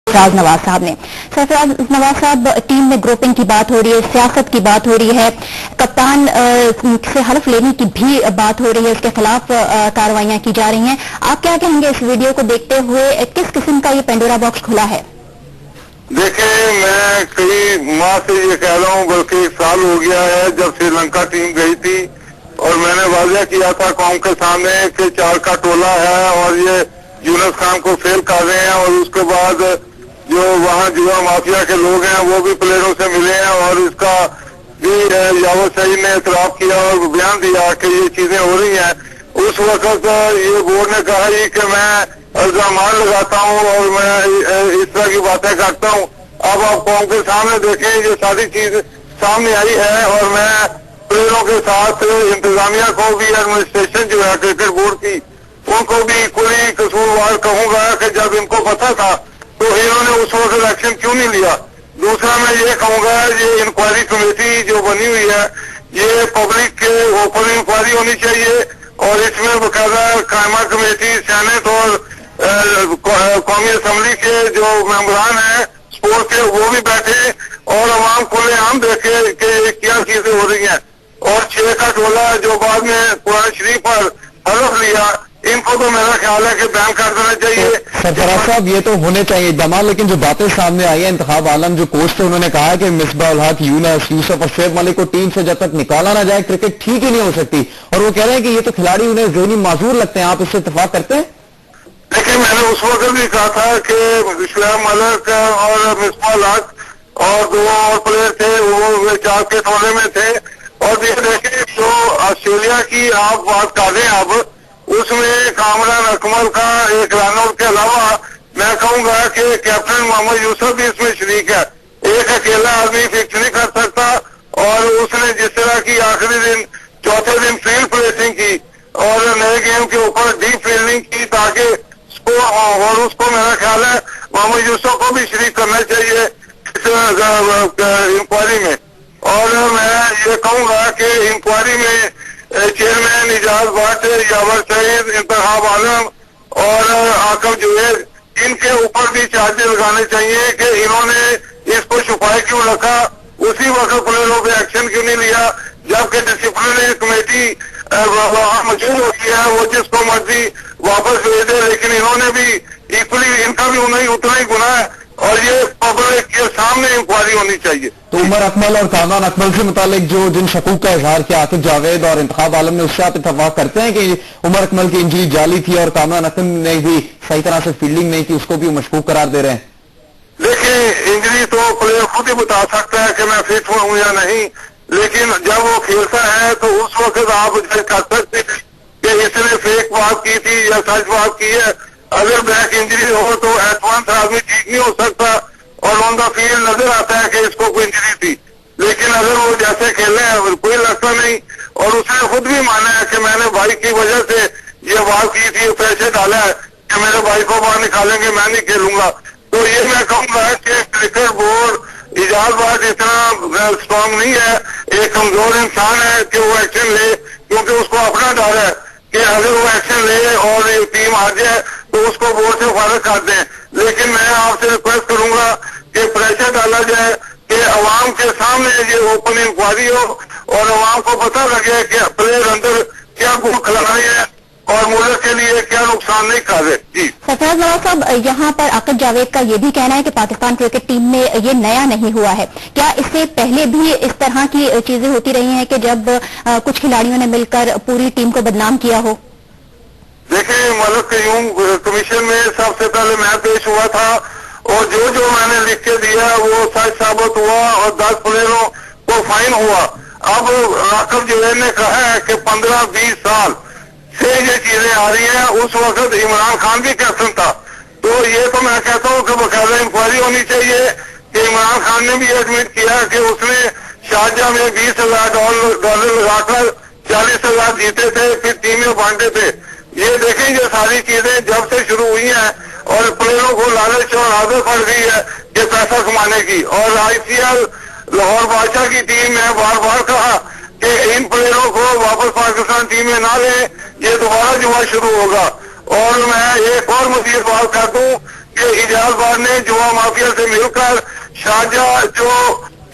सरफराज नवाज साहब ने। सरफराज नवाज साहब, टीम में ग्रुपिंग की बात हो रही है, सियासत की बात हो रही है, कप्तान से हल्फ लेने की भी बात हो रही है, उसके खिलाफ कार्रवाइयां की जा रही हैं। आप क्या कहेंगे इस वीडियो को देखते हुए, किस किस्म का ये पेंडोरा बॉक्स खुला है? देखिए, मैं कई माह से ये कह रहा हूँ, बल्कि 1 साल हो गया है जब श्रीलंका टीम गई थी और मैंने वाज़ेह किया था कौम के सामने कि 4 का टोला है और ये यूनुस खान को फेल कर रहे हैं। और उसके बाद जो वहाँ जुआ माफिया के लोग हैं वो भी प्लेयरों से मिले हैं और इसका भी यावर सईद ने इतराफ किया और बयान दिया कि ये चीजें हो रही हैं। उस वक्त ये बोर्ड ने कहा कि मैं इल्जामान लगाता हूँ और मैं इस तरह की बातें करता हूँ। अब आप कौम के सामने देखें, ये सारी चीज सामने आई है और मैं प्लेयरों के साथ इंतजामिया को भी, एडमिनिस्ट्रेशन जो है क्रिकेट बोर्ड की, उनको भी कोई कसूरवार कहूंगा कि जब इनको पता था तो इन्होंने उस वक्त एक्शन क्यों नहीं लिया। दूसरा मैं ये कहूंगा, ये इंक्वायरी कमेटी जो बनी हुई है ये पब्लिक के ओपन इंक्वायरी होनी चाहिए और इसमें बाकायदा कायमा कमेटी, सेनेट और कौमी असम्बली के जो मेंबरान हैं स्पोर्ट्स के, वो भी बैठे और अवाम खुलेआम देखे कि क्या चीजें हो रही हैं। और 6 का टोला जो बाद में कुरान शरीफ पर हलफ लिया, इनको तो मेरा ख्याल है कि बैन कर देना चाहिए। सरफराज साहब, ये तो होने चाहिए इक़दाम, लेकिन जो बातें सामने आई है, इंतखाब आलम जो कोच थे उन्होंने कहा कि मिसबाह उल हक, यूनुस, यूसुफ और शोएब मलिक को टीम से जब तक निकाला ना जाए क्रिकेट ठीक ही नहीं हो सकती। और वो कह रहे हैं कि ये तो खिलाड़ी उन्हें ज़हनी माजूर लगते हैं। आप इससे इत्तेफाक करते हैं? देखिए, मैंने उस वक्त भी कहा था कि शोएब मलिक और मिसबाह उल हक और 2 और प्लेयर थे, वो 4 के टोले में थे। और ये देखिए, जो ऑस्ट्रेलिया की आप बात कर रहे हैं अब, उसमें कामरान अकमल का एक रन आउट के अलावा मैं कहूंगा कि कैप्टन मोहम्मद यूसुफ भी इसमें शरीक है। एक अकेला आदमी फिक्स नहीं कर सकता और उसने जिस तरह की आखिरी दिन, चौथे दिन फील्ड प्लेसिंग की और नए गेम के ऊपर डीप फील्डिंग की ताकि और उसको मेरा ख्याल है मोहम्मद यूसुफ को भी शरीक करना चाहिए इस इंक्वायरी में। और मैं ये कहूंगा कि इंक्वायरी में चेयरमैन इजाज भट्ट, यावर सईद, इंतखाब आलम और आकब जुबैर, इनके ऊपर भी चार्जेस लगाने चाहिए कि इन्होंने इसको छुपाए क्यों रखा, उसी वक्त प्लेयरों पे एक्शन क्यों नहीं लिया, जबकि डिसिप्लिनरी कमेटी मौजूद होती है, वो जिसको मर्जी वापस भेज दे। लेकिन इन्होंने भी इक्वली, इनका भी उतना ही गुनाह है और ये पब्लिक के सामने इंक्वायरी होनी चाहिए। तो उमर अकमल और कामरान अकमल से मुतालिक जो जिन शकूक का इजहार किया आतिफ जावेद और इंतखाब आलम ने, उससे आप इत्तफाक करते हैं कि उमर अकमल की इंजरी जाली थी और कामरान अकमल ने भी सही तरह से फील्डिंग नहीं की, उसको भी मशकूक करार दे रहे हैं? देखिए, इंजरी तो प्लेयर खुद ही बता सकता है कि मैं फिट हूँ या नहीं, लेकिन जब वो खेलता है तो उस वक्त आप कह सकते हैं कि इसने फेक बात की थी या सच बात की है। अगर बैक इंजरी हो तो एडवांस आदमी ठीक नहीं हो सकता और ऑन द फील्ड नजर आता है कि इसको कोई इंजरी थी। लेकिन अगर वो जैसे खेले हैं कोई लगता नहीं और उसने खुद भी माना है कि मैंने भाई की वजह से ये बात की थी, पैसे डाला है कि मेरे भाई को बाहर निकालेंगे, मैं नहीं खेलूंगा। तो ये मैं कहूंगा कि क्रिकेट बोर्ड इजाज भट्ट इतना स्ट्रांग नहीं है, एक कमजोर इंसान है कि वो एक्शन ले, क्योंकि उसको अपना डर है कि अगर वो एक्शन ले और टीम आ जाए तो उसको बोर्ड से फारिग कर दें। लेकिन मैं आपसे रिक्वेस्ट करूंगा कि प्रेशर डाला जाए कि अवाम के सामने ये ओपन इंक्वायरी हो और अवाम को पता लगे कि प्लेयर अंदर क्या गुण खिला रहे हैं और मुल्क के लिए क्या नुकसान नहीं कर रहे। जी सरफराज नवाज साहब, यहाँ पर आकिब जावेद का ये भी कहना है कि पाकिस्तान क्रिकेट टीम में ये नया नहीं हुआ है। क्या इससे पहले भी इस तरह की चीजें होती रही हैं कि जब कुछ खिलाड़ियों ने मिलकर पूरी टीम को बदनाम किया हो? देखिए, मलिक कयूम कमीशन में सबसे पहले मैं पेश हुआ था और जो मैंने लिख के दिया वो सच साबित हुआ और 10 प्लेयरों को फाइन हुआ। अब आकिब जावेद ने कहा है कि 15-20 साल से ये चीजें आ रही हैं। उस वक्त इमरान खान भी कैप्टन था, तो ये तो मैं कहता हूँ कि बाकायदा इंक्वायरी होनी चाहिए कि इमरान खान ने भी एडमिट किया कि उसने शारजाह में $20,000 लगाकर 40,000 जीते थे, फिर टीमें बांटे थे। ये देखें, ये सारी चीजें जब से शुरू हुई हैं और प्लेयरों को लालच और आदत पड़ गई है कि पैसा कमाने की। और ICL लाहौर बादशाह की टीम ने बार बार कहा कि इन प्लेयरों को वापस पाकिस्तान टीम में ना ले, ये दोबारा जुआ शुरू होगा। और मैं एक और मजीद बात कर दूं کہ इजाज बार ने जुआ माफिया से मिलकर शारजाह जो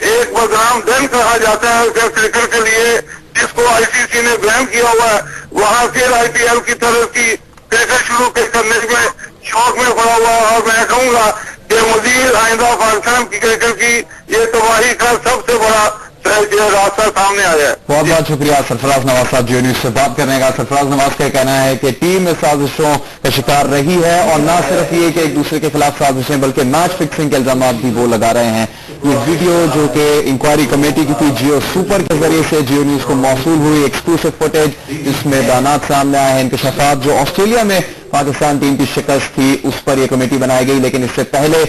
एक बदनाम दिन कहा जाता है क्रिकेट के लिए, जिसको आईसीसी ने बैन किया हुआ है, वहां फिर आईपीएल की तरफ की क्रिकेट शुरू करने में शौक में पड़ा हुआ है। और मैं कहूँगा कि मजीद आइंदा पाकिस्तान की क्रिकेट की ये तबाही का सबसे बड़ा रास्ता सामने आया है। बहुत बहुत शुक्रिया सरफराज नवाज साहब जियो न्यूज से बात करने का। सरफराज नवाज का कहना है कि टीम में साजिशों का शिकार रही है और न सिर्फ ये कि एक दूसरे के खिलाफ साजिशें बल्कि मैच फिक्सिंग के इल्जाम भी वो लगा रहे हैं। ये वीडियो जो कि इंक्वायरी कमेटी की थी जियो सुपर के जरिए से जियो न्यूज को मौसूल हुई, एक्सक्लूसिव फुटेज जिसमें बयानात सामने आए हैं, इंकशाफात जो ऑस्ट्रेलिया में पाकिस्तान टीम की शिकस्त थी उस पर यह कमेटी बनाई गई, लेकिन इससे पहले